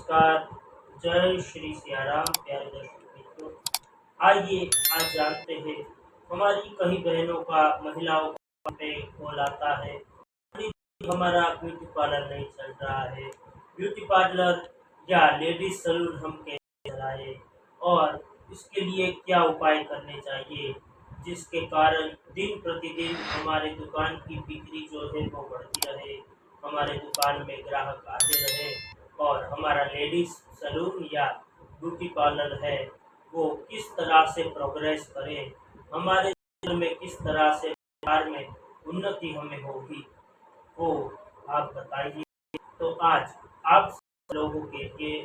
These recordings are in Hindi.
नमस्कार, जय श्री सियाराम प्यारे दर्शक मित्रों। आइए आज जानते हैं हमारी कई बहनों का महिलाओं पे कॉल आता है। हमारा ब्यूटी पार्लर नहीं चल रहा है, ब्यूटी पार्लर या लेडीज सैलून हम कैसे चलाएं और इसके लिए क्या उपाय करने चाहिए जिसके कारण दिन प्रतिदिन हमारे दुकान की बिक्री जो है वो बढ़ती रहे, हमारे दुकान में ग्राहक आते रहे और हमारा लेडीज सैलून या ब्यूटी पार्लर है वो किस तरह से प्रोग्रेस करे, हमारे जीवन में किस तरह से व्यापार में उन्नति हमें होगी वो आप बताइए। तो आज आप सब लोगों के लिए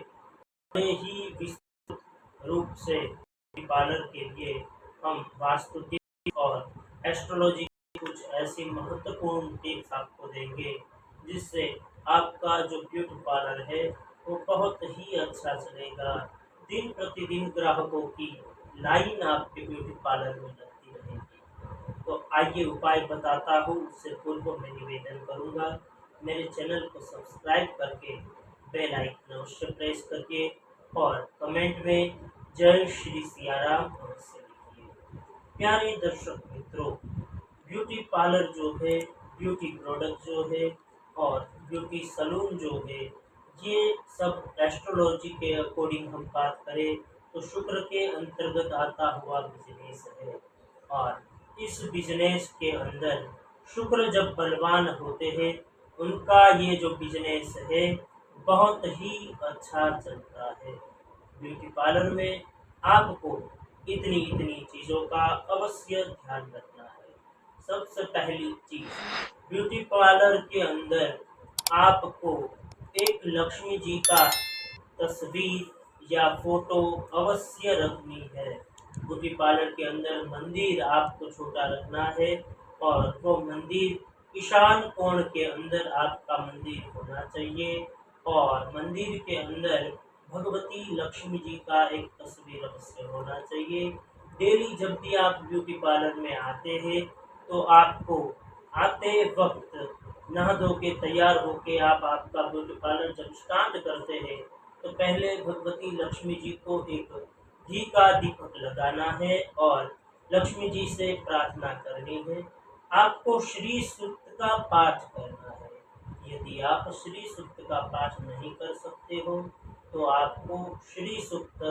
बड़े ही विस्तृत रूप से ब्यूटी पार्लर के लिए हम वास्तु टिप्स और एस्ट्रोलॉजी की कुछ ऐसी महत्वपूर्ण टिप्स आपको देंगे जिससे आपका जो ब्यूटी पार्लर है वो बहुत ही अच्छा चलेगा। दिन प्रतिदिन ग्राहकों की लाइन आपके ब्यूटी पार्लर में लगती रहेगी। तो आइए उपाय बताता हूँ, उससे पूर्व मैं निवेदन करूँगा मेरे चैनल को सब्सक्राइब करके बेल आइकन अवश्य प्रेस करिए और कमेंट में जय श्री सियाराम अवश्य लिखिए। प्यारे दर्शक मित्रों, ब्यूटी पार्लर जो है, ब्यूटी प्रोडक्ट जो है और ब्यूटी सैलून जो है, ये सब एस्ट्रोलॉजी के अकॉर्डिंग हम बात करें तो शुक्र के अंतर्गत आता हुआ बिजनेस है और इस बिजनेस के अंदर शुक्र जब बलवान होते हैं उनका ये जो बिजनेस है बहुत ही अच्छा चलता है। ब्यूटी पार्लर में आपको इतनी इतनी चीज़ों का अवश्य ध्यान रखना है। सबसे पहली चीज़, ब्यूटी पार्लर के अंदर आपको एक लक्ष्मी जी का तस्वीर या फोटो अवश्य रखनी है। ब्यूटी पार्लर के अंदर मंदिर आपको छोटा रखना है और वो मंदिर ईशान कोण के अंदर आपका मंदिर होना चाहिए और मंदिर के अंदर भगवती लक्ष्मी जी का एक तस्वीर अवश्य होना चाहिए। डेली जब भी आप ब्यूटी पार्लर में आते हैं तो आपको आते वक्त नहा धो के तैयार होके आप आपका ब्यूटी पार्लर जब स्टार्ट करते हैं तो पहले भगवती लक्ष्मी जी को एक घी का दीपक लगाना है और लक्ष्मी जी से प्रार्थना करनी है। आपको श्री सूक्त का पाठ करना है। यदि आप श्री सूक्त का पाठ नहीं कर सकते हो तो आपको श्री सूक्त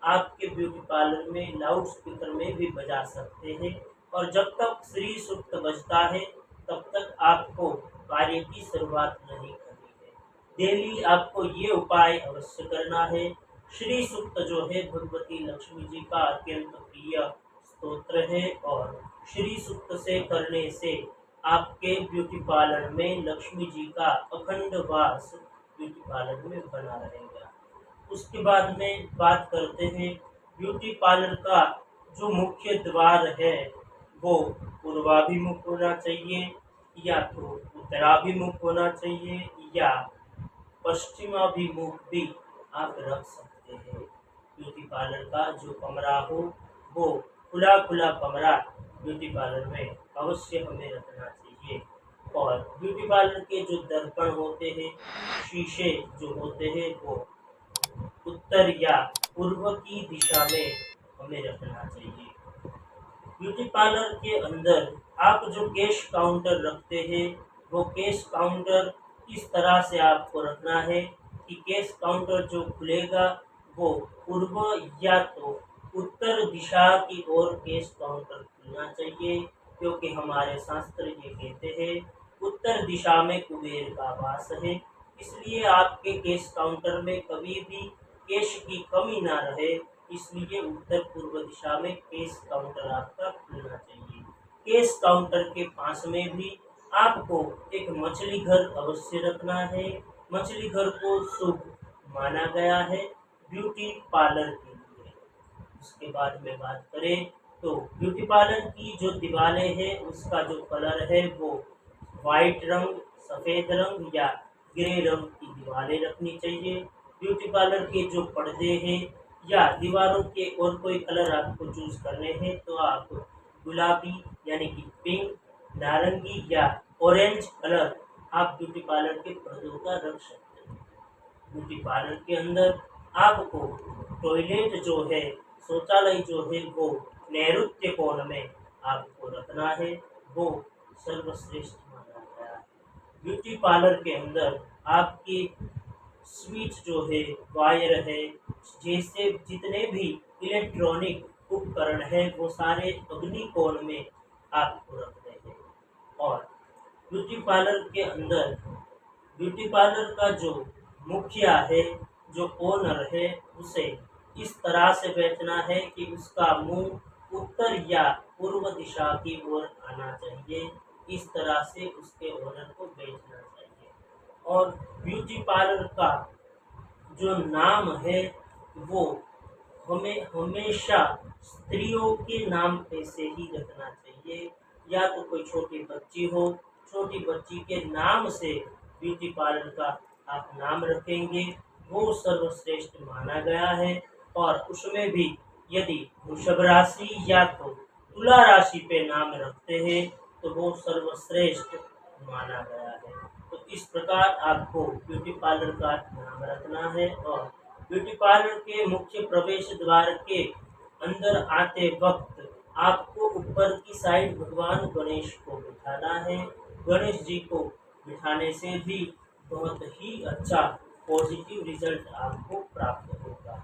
आपके ब्यूटी पार्लर में लाउड स्पीकर में भी बजा सकते हैं और जब तक श्री सूक्त बजता है तब तक आपको कार्य की शुरुआत नहीं करनी है। डेली आपको ये उपाय अवश्य करना है। श्री सूक्त जो है भगवती लक्ष्मी जी का अत्यंत प्रिय स्तोत्र है और श्री सूक्त से करने से आपके ब्यूटी पार्लर में लक्ष्मी जी का अखंड वास ब्यूटी पार्लर में बना रहेगा। उसके बाद में बात करते हैं ब्यूटी पार्लर का जो मुख्य द्वार है वो पूर्वाभिमुख होना चाहिए या तो उत्तराभिमुख होना चाहिए या पश्चिमाभिमुख भी आप रख सकते हैं। ब्यूटी पार्लर का जो कमरा हो वो खुला खुला कमरा ब्यूटी पार्लर में अवश्य हमें रखना चाहिए और ब्यूटी पार्लर के जो दर्पण होते हैं, शीशे जो होते हैं वो उत्तर या पूर्व की दिशा में हमें रखना चाहिए। ब्यूटी पार्लर के अंदर आप जो कैश काउंटर रखते हैं वो कैश काउंटर इस तरह से आपको रखना है कि कैश काउंटर जो खुलेगा वो पूर्व या तो उत्तर दिशा की ओर कैश काउंटर खुलना चाहिए क्योंकि हमारे शास्त्र ये कहते हैं उत्तर दिशा में कुबेर का वास है। इसलिए आपके कैश काउंटर में कभी भी कैश की कमी ना रहे, इसलिए उत्तर पूर्व दिशा में कैश काउंटर आपका खुलना चाहिए। कैश काउंटर के पास में भी आपको एक मछली घर अवश्य रखना है। मछली घर को शुभ माना गया है ब्यूटी पार्लर के लिए। उसके बाद में बात करें तो ब्यूटी पार्लर की जो दीवारें हैं उसका जो कलर है वो वाइट रंग, सफ़ेद रंग या ग्रे रंग की दीवारें रखनी चाहिए। ब्यूटी पार्लर के जो पर्दे हैं या दीवारों के और कोई कलर आपको चूज करने हैं तो आप गुलाबी यानी कि पिंक, नारंगी या ऑरेंज कलर आप ब्यूटी पार्लर के पर्दों का रख सकते हैं। ब्यूटी पार्लर के अंदर आपको टॉयलेट जो है, शौचालय जो है वो नैऋत्य कोण में आपको रखना है, वो सर्वश्रेष्ठ माना गया है। ब्यूटी पार्लर के अंदर आपकी स्विच जो है, वायर है, जैसे जितने भी इलेक्ट्रॉनिक उपकरण है वो सारे अग्नि कोण में आपको रखने हैं। और ब्यूटी पार्लर के अंदर ब्यूटी पार्लर का जो मुखिया है, जो ओनर है, उसे इस तरह से बैठना है कि उसका मुंह उत्तर या पूर्व दिशा की ओर आना चाहिए। इस तरह से उसके ओनर को बैठना चाहिए। और ब्यूटी पार्लर का जो नाम है वो हमें हमेशा स्त्रियों के नाम पे से ही रखना चाहिए। या तो कोई छोटी बच्ची हो, छोटी बच्ची के नाम से ब्यूटी पार्लर का आप नाम रखेंगे, वो सर्वश्रेष्ठ माना गया है। और उसमें भी यदि वृषभ राशि या तो तुला राशि पे नाम रखते हैं तो वो सर्वश्रेष्ठ माना गया है। तो इस प्रकार आपको ब्यूटी पार्लर का नाम रखना है। और ब्यूटी पार्लर के मुख्य प्रवेश द्वार के अंदर आते वक्त आपको ऊपर की साइड भगवान गणेश को बिठाना है। गणेश जी को बिठाने से भी बहुत ही अच्छा पॉजिटिव रिजल्ट आपको प्राप्त होगा।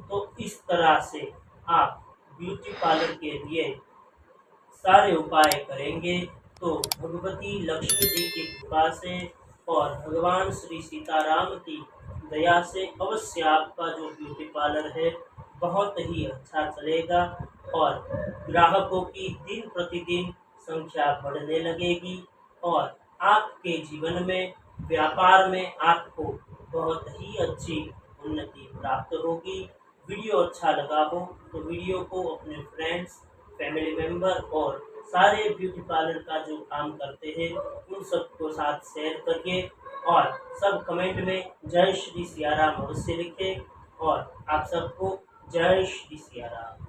तो इस तरह से आप ब्यूटी पार्लर के लिए सारे उपाय करेंगे तो भगवती लक्ष्मी जी की कृपा से और भगवान श्री सीताराम की दया से अवश्य आपका जो ब्यूटी पार्लर है बहुत ही अच्छा चलेगा। और ग्राहकों की दिन प्रतिदिन संख्या बढ़ने लगेगी और आपके जीवन में, व्यापार में आपको बहुत ही अच्छी उन्नति प्राप्त होगी। वीडियो अच्छा लगा हो तो वीडियो को अपने फ्रेंड्स, फैमिली मेंबर और सारे ब्यूटी पार्लर का जो काम करते हैं उन सबको साथ शेयर करके और सब कमेंट में जय श्री सिया राम अवश्य लिखें। और आप सबको जय श्री सिया राम।